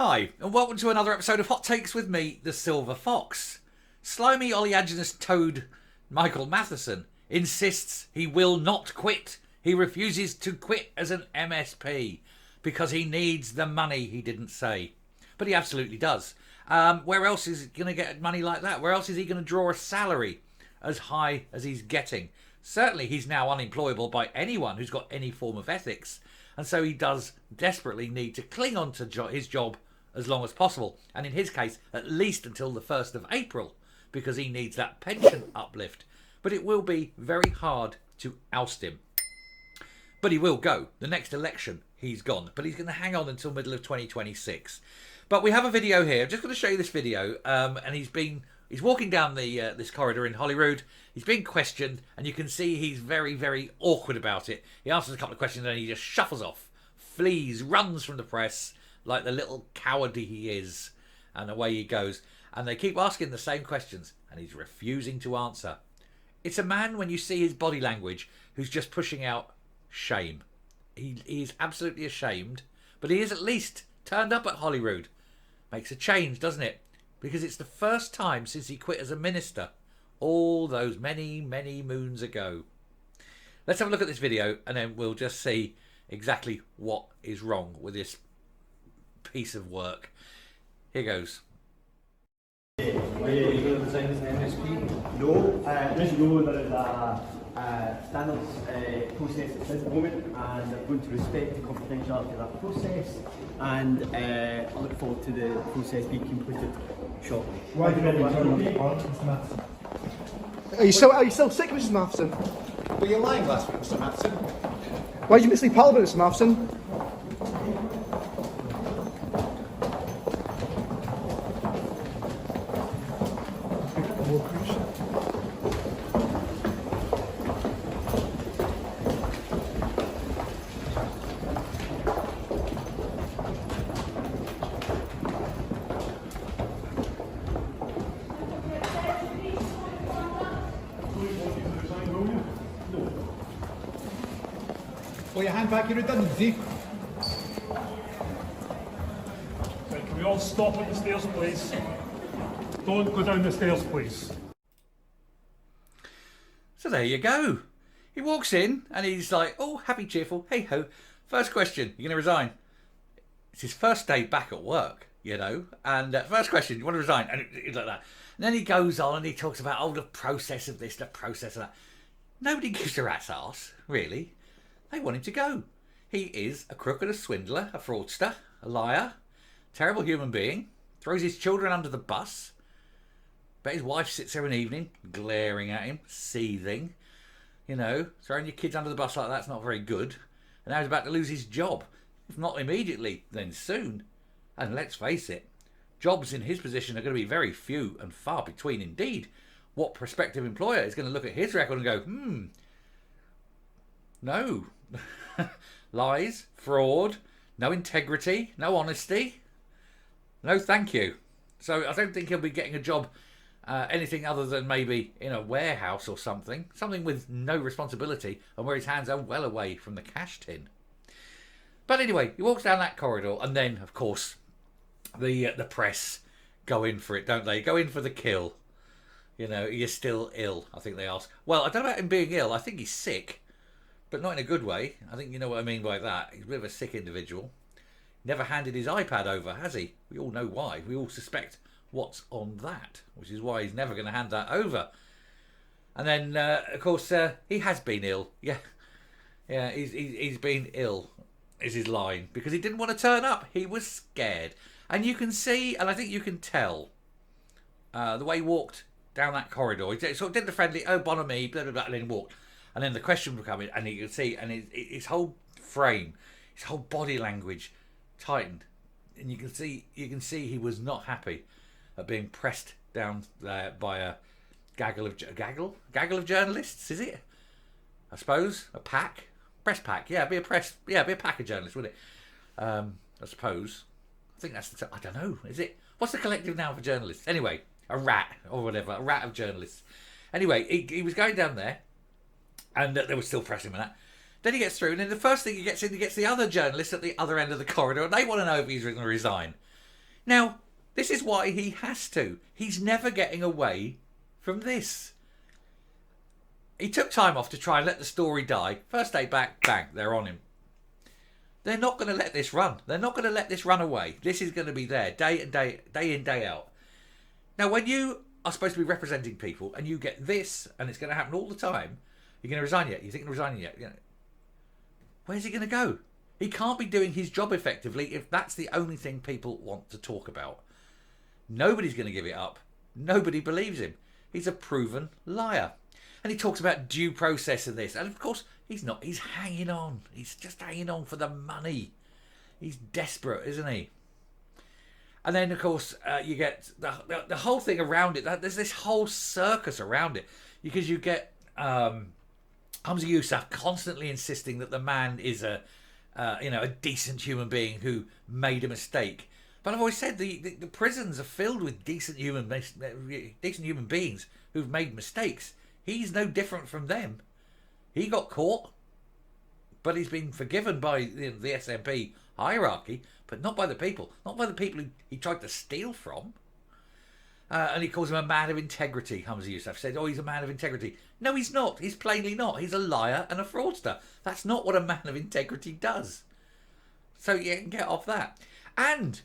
Hi, and welcome to another episode of Hot Takes with me, the Silver Fox. Slimy oleaginous toad Michael Matheson insists he will not quit. He refuses to quit as an MSP because he needs the money, he didn't say. But he absolutely does. Where else is he going to get money like that? Where else is he going to draw a salary as high as he's getting? Certainly he's now unemployable by anyone who's got any form of ethics. And so he does desperately need to cling on to his job as long as possible. And in his case, at least until the 1st of April, because he needs that pension uplift. But it will be very hard to oust him. But he will go. The next election, he's gone. But he's going to hang on until middle of 2026. But we have a video here. I'm just going to show you this video. And he's walking down this corridor in Holyrood. He's being questioned, and you can see he's very, very awkward about it. He answers a couple of questions, and he just shuffles off, flees, runs from the press, like the little coward he is, and away he goes. And they keep asking the same questions, and he's refusing to answer. It's a man, when you see his body language, who's just pushing out shame. He's absolutely ashamed, but he is at least turned up at Holyrood. Makes a change, doesn't it? Because it's the first time since he quit as a minister, all those many, many moons ago. Let's have a look at this video, and then we'll just see exactly what is wrong with this piece of work. Here goes. Are you going to resign as an MSP? No, as you know, there is a standards process at the moment, and I'm going to respect the confidentiality of that process, and I look forward to the process being completed shortly. Why do you return on the point, Mr. Matheson? Are you still sick, Mrs. Matheson? Were you lying last week, Mr. Matheson? Why did you mislead Parliament, Mr. Matheson? Will you hand back your redundancy? Right, can we all stop at the stairs, please? Don't go down the stairs, please. So there you go. He walks in, and he's like, oh, happy, cheerful, hey-ho. First question, you going to resign? It's his first day back at work, you know. And first question, you want to resign? And it's like that. And then he goes on and he talks about, oh, the process of this, the process of that. Nobody gives a rat's arse, really. They want him to go. He is a crook and a swindler, a fraudster, a liar, terrible human being, throws his children under the bus. Bet his wife sits there an evening, glaring at him, seething. You know, throwing your kids under the bus like that's not very good. And now he's about to lose his job. If not immediately, then soon. And let's face it, jobs in his position are going to be very few and far between indeed. What prospective employer is going to look at his record and go, no. Lies, fraud, no integrity, no honesty. No thank you. So I don't think he'll be getting a job anything other than maybe in a warehouse or something. Something with no responsibility and where his hands are well away from the cash tin. But anyway, he walks down that corridor, and then, of course, the press go in for it, don't they? Go in for the kill. You know, you're still ill, I think they ask. Well, I don't know about him being ill. I think he's sick. But not in a good way. I think you know what I mean by that. He's a bit of a sick individual. Never handed his iPad over, has he? We all know why. We all suspect what's on that, which is why he's never going to hand that over. And then, of course, he has been ill. Yeah, he's been ill, is his line, because he didn't want to turn up. He was scared. And you can see, and I think you can tell, the way he walked down that corridor. He sort of did the friendly, oh, bon ami, blah, blah, blah, and then walked. And then the question would come in, and you can see, and his whole frame, his whole body language tightened, and you can see he was not happy at being pressed down there by a gaggle of journalists. Is it? I suppose a pack, press pack. Yeah, be a pack of journalists, wouldn't it? I suppose. I think that's I don't know. Is it? What's the collective now for journalists? Anyway, a rat or whatever, a rat of journalists. Anyway, he was going down there. And they were still pressing him and that. Then he gets through, and then the first thing he gets the other journalists at the other end of the corridor, and they want to know if he's going to resign. Now, this is why he has to. He's never getting away from this. He took time off to try and let the story die. First day back, bang, they're on him. They're not going to let this run. They're not going to let this run away. This is going to be there day in, day out. Now, when you are supposed to be representing people and you get this, and it's going to happen all the time, you're going to resign yet? You think you're resigning yet? You know, where's he going to go? He can't be doing his job effectively if that's the only thing people want to talk about. Nobody's going to give it up. Nobody believes him. He's a proven liar. And he talks about due process and this. And of course, he's not. He's hanging on. He's just hanging on for the money. He's desperate, isn't he? And then, of course, you get the whole thing around it. There's this whole circus around it. Because you get Hamza Yousaf constantly insisting that the man is a decent human being who made a mistake. But I've always said the prisons are filled with decent human beings who've made mistakes. He's no different from them. He got caught, but he's been forgiven by the SNP hierarchy, but not by the people. Not by the people he tried to steal from. And he calls him a man of integrity, Hamza Yousaf said. Oh, he's a man of integrity. No, he's not. He's plainly not. He's a liar and a fraudster. That's not what a man of integrity does. So you can get off that. And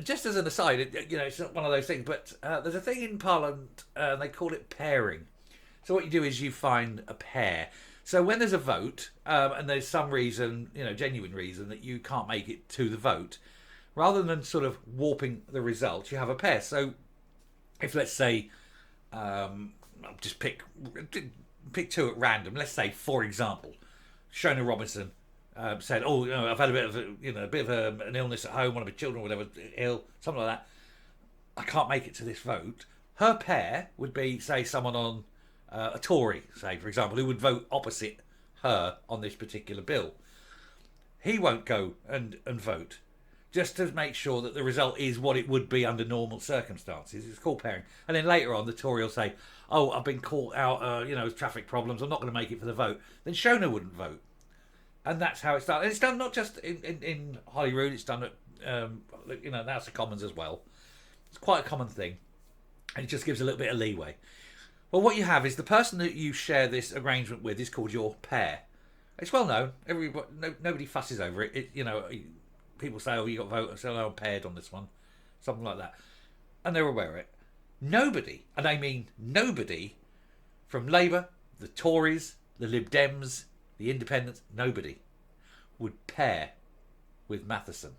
just as an aside, it's not one of those things, but there's a thing in Parliament, they call it pairing. So what you do is you find a pair. So when there's a vote, and there's some reason, genuine reason that you can't make it to the vote, rather than sort of warping the results, you have a pair. So if, let's say, I'll just pick two at random. Let's say, for example, Shona Robinson said, I've had a bit of an illness at home, one of my children or whatever, ill, something like that. I can't make it to this vote. Her pair would be, say, someone on a Tory, say, for example, who would vote opposite her on this particular bill. He won't go and vote, just to make sure that the result is what it would be under normal circumstances. It's called pairing. And then later on, the Tory will say, I've been caught out, traffic problems, I'm not going to make it for the vote. Then Shona wouldn't vote. And that's how it's done. And it's done not just in Holyrood, it's done at, the House of Commons as well. It's quite a common thing. And it just gives a little bit of leeway. Well, what you have is the person that you share this arrangement with is called your pair. It's well known. Nobody fusses over it. People say, you got to vote. I say, I'm paired on this one. Something like that. And they're aware of it. Nobody, and I mean nobody, from Labour, the Tories, the Lib Dems, the Independents, nobody would pair with Matheson.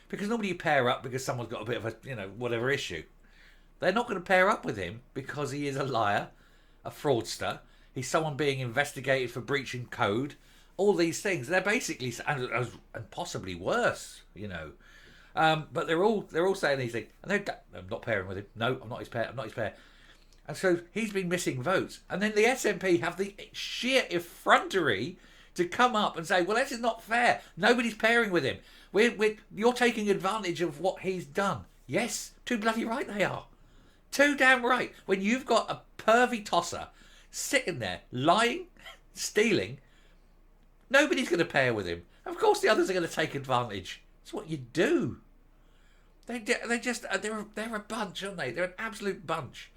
Because nobody pair up because someone's got a bit of a, whatever issue. They're not going to pair up with him because he is a liar, a fraudster. He's someone being investigated for breaching code. All these things. They're basically, and possibly worse, But they're all saying these things. And I'm not pairing with him. No, I'm not his pair. I'm not his pair. And so he's been missing votes. And then the SNP have the sheer effrontery to come up and say, well, this is not fair. Nobody's pairing with him. You're taking advantage of what he's done. Yes, too bloody right they are. Too damn right. When you've got a pervy tosser sitting there, lying, stealing, nobody's going to pair with him. Of course the others are going to take advantage. It's what you do. They're a bunch, aren't they? They're an absolute bunch.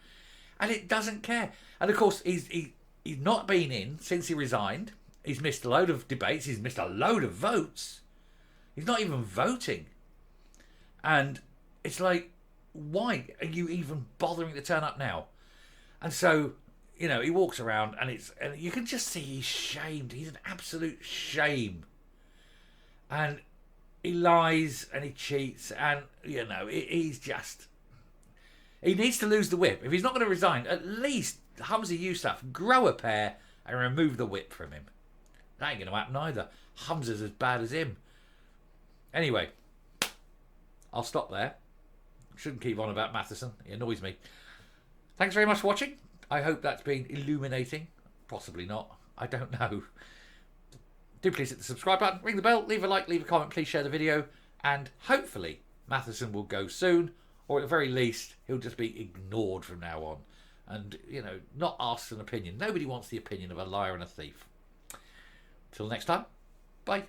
And it doesn't care. And of course, he's not been in since he resigned. He's missed a load of debates. He's missed a load of votes. He's not even voting. And it's like, why are you even bothering to turn up now? And so, he walks around and you can just see he's shamed. He's an absolute shame. And he lies and he cheats and, he's just... He needs to lose the whip. If he's not going to resign, at least Hamza Yousaf, grow a pair and remove the whip from him. That ain't going to happen either. Hamza's as bad as him. Anyway, I'll stop there. Shouldn't keep on about Matheson. He annoys me. Thanks very much for watching. I hope that's been illuminating. Possibly not. I don't know. Do please hit the subscribe button, ring the bell, leave a like, leave a comment, please share the video, and hopefully Matheson will go soon, or at the very least, he'll just be ignored from now on. And, not asked an opinion. Nobody wants the opinion of a liar and a thief. Till next time, bye.